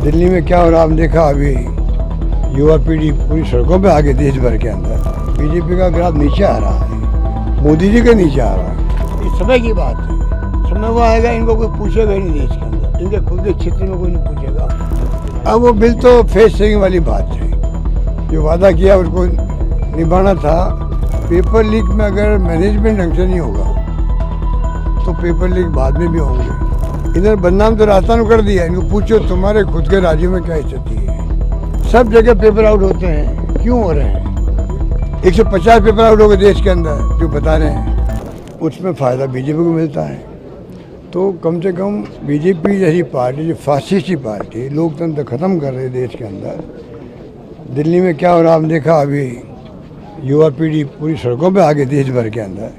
दिल्ली में क्या हो रहा, आपने देखा अभी युवा पीढ़ी पूरी सड़कों पे आगे देश भर के अंदर बीजेपी का ग्राफ नीचे आ रहा है, मोदी जी के नीचे आ रहा है। इस समय की बात है, समय वो आएगा इनको कोई पूछेगा ही नहीं देश के अंदर, इनके खुद के क्षेत्र में कोई नहीं पूछेगा। अब वो बिल तो फेस सेविंग वाली बात है, जो वादा किया उसको निभाना था। पेपर लीक में अगर मैनेजमेंट ढंग से नहीं होगा तो पेपर लीक बाद में भी होंगे। इधर बदनाम तो राजस्थान कर दिया, इनको पूछो तुम्हारे खुद के राज्यों में क्या स्थिति है। सब जगह पेपर आउट होते हैं, क्यों हो रहे हैं? 150 पेपर आउट हो गए देश के अंदर जो बता रहे हैं, उसमें फ़ायदा बीजेपी को मिलता है। तो कम से कम बीजेपी जैसी पार्टी जो फासिस्टी पार्टी लोकतंत्र ख़त्म कर रही है देश के अंदर। दिल्ली में क्या हो रहा, आपने देखा अभी युवा पीढ़ी पूरी सड़कों पे आगे देश भर के अंदर।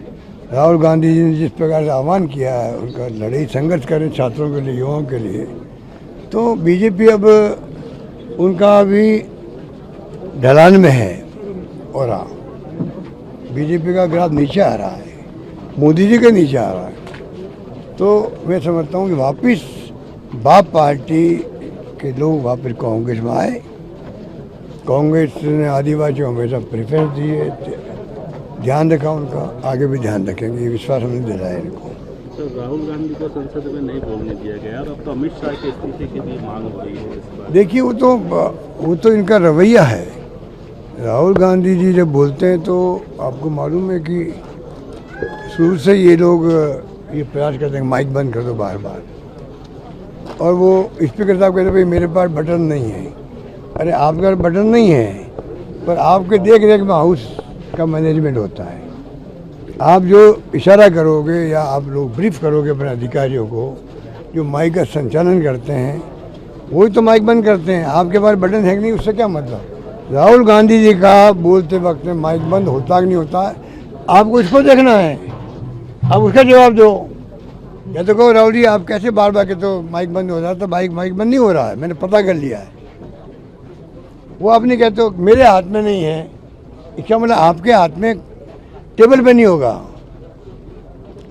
राहुल गांधी जी ने जिस प्रकार से आह्वान किया है, उनका लड़ाई संघर्ष करें छात्रों के लिए, युवाओं के लिए, तो बीजेपी अब उनका अभी ढलान में है। और बीजेपी का ग्राफ नीचे आ रहा है, मोदी जी के नीचे आ रहा है। तो मैं समझता हूँ कि वापस बाप पार्टी के लोग वापस कांग्रेस में आए। कांग्रेस ने आदिवासियों को हमेशा प्रेफरेंस दी है, ध्यान रखा उनका, आगे भी ध्यान रखेंगे, ये विश्वास हमने दिलाया इनको। तो राहुल गांधी को संसद में नहीं बोलने दिया गया और अब तो अमित शाह के इस्तीफे की भी मांग हो रही है इस बार। देखिए वो तो इनका रवैया है। राहुल गांधी जी जब बोलते हैं तो आपको मालूम है कि शुरू से ये लोग ये प्रयास करते हैं माइक बंद कर दो बार बार, और वो स्पीकर साहब कहते भाई मेरे पास बटन नहीं है। अरे आपके पास बटन नहीं है, पर आपके देख रेख में हाउस का मैनेजमेंट होता है। आप जो इशारा करोगे या आप लोग ब्रीफ करोगे अपने अधिकारियों को जो माइक का संचालन करते हैं, वही तो माइक बंद करते हैं। आपके पास बटन है कि नहीं, उससे क्या मतलब। राहुल गांधी जी का बोलते वक्त में माइक बंद होता कि नहीं होता, आपको इसको देखना है, आप उसका जवाब दो। या तो कहो राहुल जी आप कैसे बार बार कहते हो माइक बंद हो रहा है, तो माइक बंद नहीं हो रहा है, मैंने पता कर लिया है। वो आप नहीं कहते हो मेरे हाथ में नहीं है, क्या मतलब आपके हाथ में टेबल पे नहीं होगा,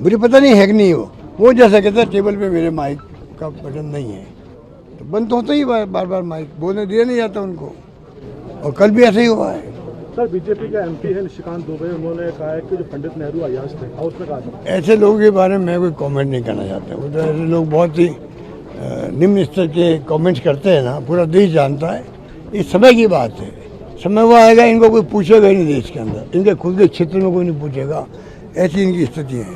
मुझे पता नहीं है कि नहीं। वो जैसा कहता है टेबल पे मेरे माइक का बटन नहीं है, तो बंद तो होता ही बार बार माइक बोलने दिया नहीं जाता उनको। और कल भी ऐसा ही हुआ है। सर बीजेपी का एमपी है निशिकांत दुबे, उन्होंने कहा है कि जो पंडित नेहरू अयाज थे और उसने कहा था ऐसे लोगों के बारे में मैं कोई कमेंट नहीं करना चाहता। वो तो ऐसे लोग बहुत ही निम्न स्तर के कमेंट्स करते हैं ना, पूरा देश जानता है। इस समय की बात है, समय वो आएगा इनको कोई पूछेगा ही नहीं देश के अंदर, इनके खुद के क्षेत्र में कोई नहीं पूछेगा, ऐसी इनकी स्थिति है। ये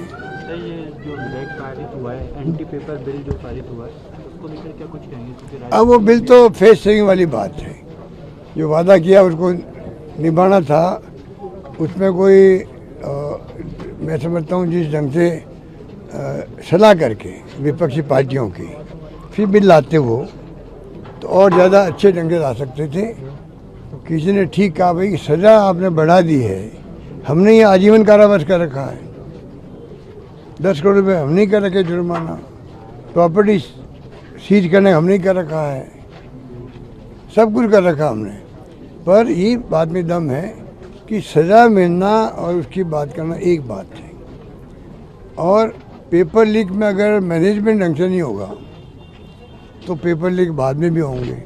जो विधेयक पारित हुआ है, एंटी पेपर बिल जो पारित हुआ है, उसको लेकर क्या कुछ कहेंगे? अब वो बिल तो फेस सेविंग वाली बात है, जो वादा किया उसको निभाना था। उसमें कोई मैं समझता हूँ जिस ढंग से सलाह करके विपक्षी पार्टियों की फिर बिल लाते हो तो और ज़्यादा अच्छे ढंग से ला सकते थे। किसी ने ठीक कहा भाई सज़ा आपने बढ़ा दी है, हमने ये आजीवन कारावास कर रखा है, 10 करोड़ रुपये हम नहीं कर रखे जुर्माना, प्रॉपर्टी सीज करने हम नहीं कर रखा है, सब कुछ कर रखा हमने। पर ये बात में दम है कि सज़ा मिलना और उसकी बात करना एक बात है, और पेपर लीक में अगर मैनेजमेंट ढंग से नहीं होगा तो पेपर लीक बाद में भी होंगे।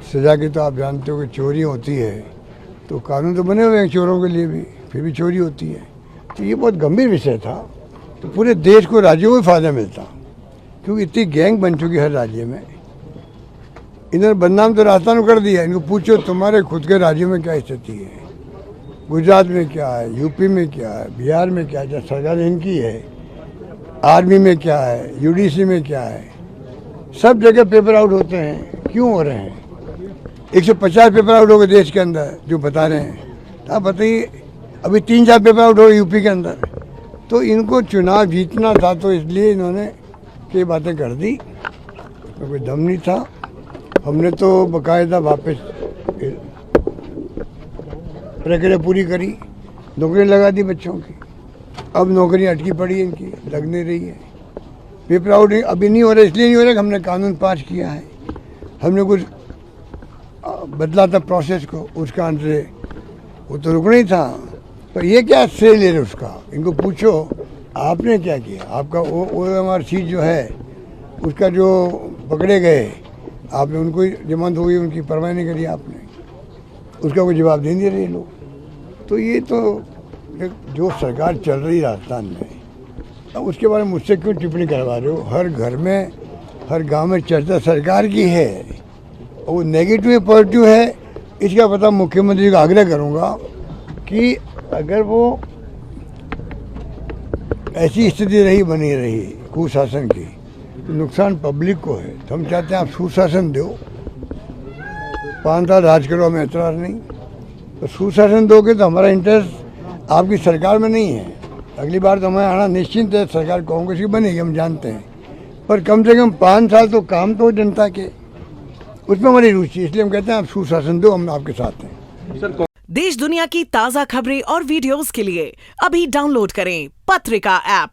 सज़ा की तो आप जानते हो कि चोरी होती है तो कानून तो बने हुए हैं चोरों के लिए भी, फिर भी चोरी होती है। तो ये बहुत गंभीर विषय था, तो पूरे देश को राज्यों को फ़ायदा मिलता, क्योंकि इतनी गैंग बन चुकी है हर राज्य में। इधर बदनाम तो राजस्थान कर दिया, इनको पूछो तुम्हारे खुद के राज्यों में क्या स्थिति है, गुजरात में क्या है, यूपी में क्या है, बिहार में क्या है, सरकार इनकी है, आर्मी में क्या है, यूडीसी में क्या है, सब जगह पेपर आउट होते हैं, क्यों हो रहे हैं? 150 पेपर आउट हो गए देश के अंदर जो बता रहे हैं। तो आप बताइए अभी 3-4 पेपर आउट हो गए यूपी के अंदर। तो इनको चुनाव जीतना था, तो इसलिए इन्होंने ये बातें कर दी, तो कोई दम नहीं था। हमने तो बाकायदा वापस प्रक्रिया पूरी करी, नौकरी लगा दी बच्चों की। अब नौकरी अटकी पड़ी इनकी, लग नहीं रही है। पेपर आउट अभी नहीं हो रहा, इसलिए नहीं हो रहा कि हमने कानून पास किया है, हमने कुछ बदला था प्रोसेस को, उसका अंत से वो तो रुकना ही था। तो ये क्या श्रेय ले रहे उसका, इनको पूछो आपने क्या किया। आपका OMR सीट जो है उसका जो पकड़े गए आपने उनको ही जमानत हो गई, उनकी परवाह नहीं करी आपने, उसका कोई जवाब दे नहीं रहे लोग। तो ये तो जो सरकार चल रही राजस्थान में, अब उसके बारे में मुझसे क्यों टिप्पणी करवा रहे हो? हर घर में, हर गांव में चर्चा सरकार की है, और वो नेगेटिव है पॉजिटिव है, इसका पता मुख्यमंत्री को आग्रह करूंगा कि अगर वो ऐसी स्थिति रही बनी रही कुशासन की, तो नुकसान पब्लिक को है। तो हम चाहते हैं आप सुशासन दो, 5 साल राज करो, हमें एतराज नहीं, तो सुशासन दोगे तो हमारा इंटरेस्ट आपकी सरकार में नहीं है। अगली बार तो हमें आना निश्चिंत है, सरकार कांग्रेस की बनेगी, हम जानते हैं, पर कम से कम 5 साल तो काम तो जनता के, उसमें हमारी रुचि, इसलिए हम कहते हैं आप सुशासन दो, हम आपके साथ हैं। देश दुनिया की ताज़ा खबरें और वीडियोस के लिए अभी डाउनलोड करें पत्रिका ऐप।